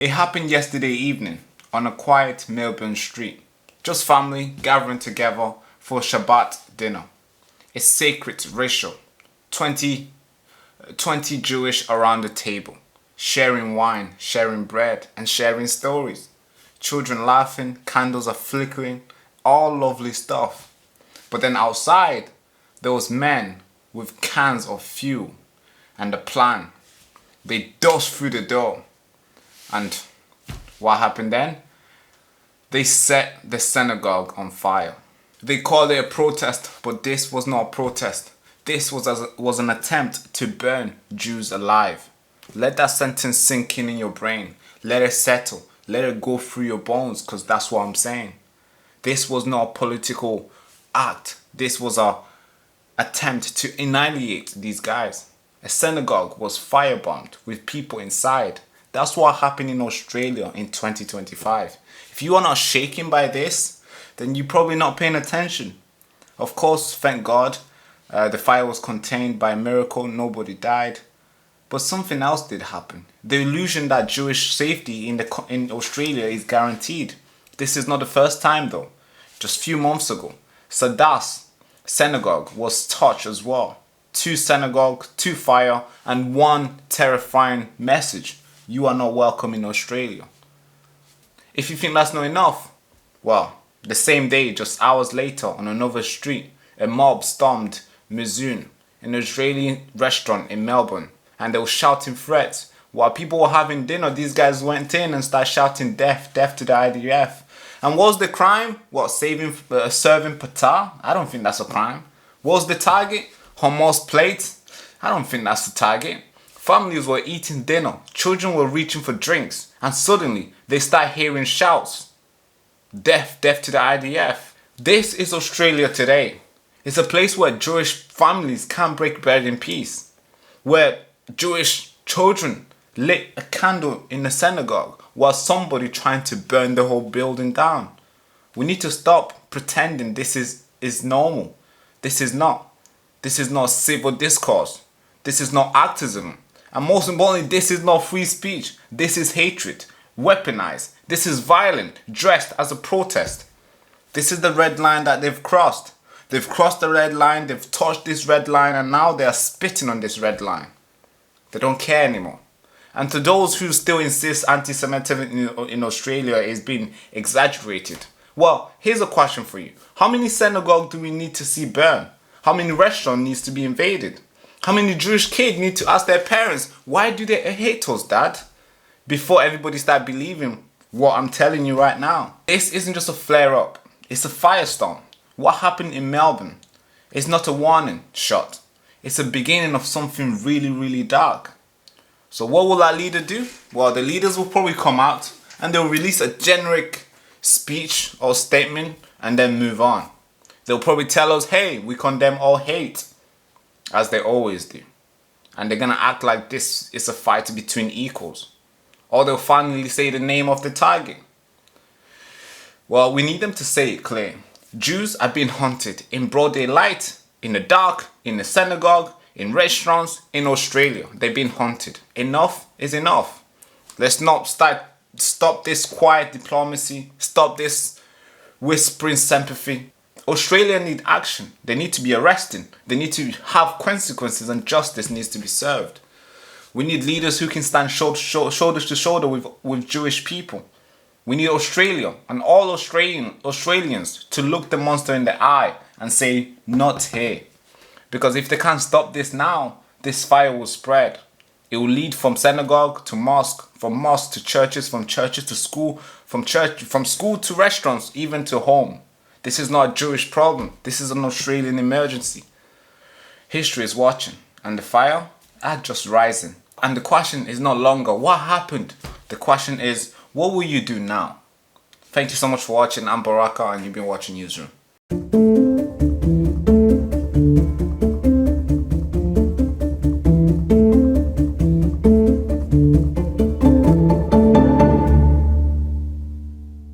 It happened yesterday evening on a quiet Melbourne street. Just family gathering together for Shabbat dinner. A sacred ritual. 20 Jewish around the table, sharing wine, sharing bread, and sharing stories. Children laughing, candles are flickering, all lovely stuff. But then outside, there was men with cans of fuel and a plan. They dust through the door. And what happened then? They set the synagogue on fire. They called it a protest, but this was not a protest. This was an attempt to burn Jews alive. Let that sentence sink in your brain. Let it settle. Let it go through your bones, because that's what I'm saying. This was not a political act. This was an attempt to annihilate these guys. A synagogue was firebombed with people inside. That's what happened in Australia in 2025. If you are not shaken by this, then you're probably not paying attention. Of course, thank God, the fire was contained by a miracle. Nobody died. But something else did happen. The illusion that Jewish safety in Australia is guaranteed. This is not the first time though. Just a few months ago, Saddas Synagogue was touched as well. 2 synagogues, 2 fire, and 1 terrifying message. You are not welcome in Australia. If you think that's not enough, well, the same day, just hours later, on another street, a mob stormed Mizoon, an Israeli restaurant in Melbourne, and they were shouting threats. While people were having dinner, these guys went in and started shouting death, death to the IDF. And what was the crime? What, serving patar? I don't think that's a crime. What was the target? Hummus plates? I don't think that's the target. Families were eating dinner, children were reaching for drinks, and suddenly they start hearing shouts. Death, death to the IDF. This is Australia today. It's a place where Jewish families can't break bread in peace. Where Jewish children lit a candle in the synagogue while somebody trying to burn the whole building down. We need to stop pretending this is normal. This is not. This is not civil discourse. This is not activism. And most importantly, this is not free speech. This is hatred, weaponized. This is violent, dressed as a protest. This is the red line that they've crossed. They've crossed the red line, they've touched this red line, and now they are spitting on this red line. They don't care anymore. And to those who still insist anti-Semitism in Australia is being exaggerated, well, here's a question for you. How many synagogues do we need to see burn? How many restaurants needs to be invaded? How many Jewish kids need to ask their parents, why do they hate us, Dad? Before everybody start believing what I'm telling you right now. This isn't just a flare-up. It's a firestorm. What happened in Melbourne is not a warning shot. It's a beginning of something really, really dark. So what will our leader do? Well, the leaders will probably come out and they'll release a generic speech or statement and then move on. They'll probably tell us, hey, we condemn all hate, as they always do. And they're going to act like this is a fight between equals. Or they'll finally say the name of the target. Well, we need them to say it clear. Jews are being hunted in broad daylight, in the dark, in the synagogue, in restaurants, in Australia. They've been hunted. Enough is enough. Let's not stop this quiet diplomacy. Stop this whispering sympathy. Australia need action. They need to be arresting. They need to have consequences, and justice needs to be served. We need leaders who can stand shoulder to shoulder with Jewish people. We need Australia and all Australians to look the monster in the eye and say, not here. Because if they can't stop this now, this fire will spread. It will lead from synagogue to mosque, from mosque to churches, from churches to school, from school to restaurants, even to home. This is not a Jewish problem. This is an Australian emergency. History is watching, and the fire are just rising. And the question is no longer what happened. The question is, what will you do now? Thank you so much for watching. I'm Baraka, and you've been watching Newsroom.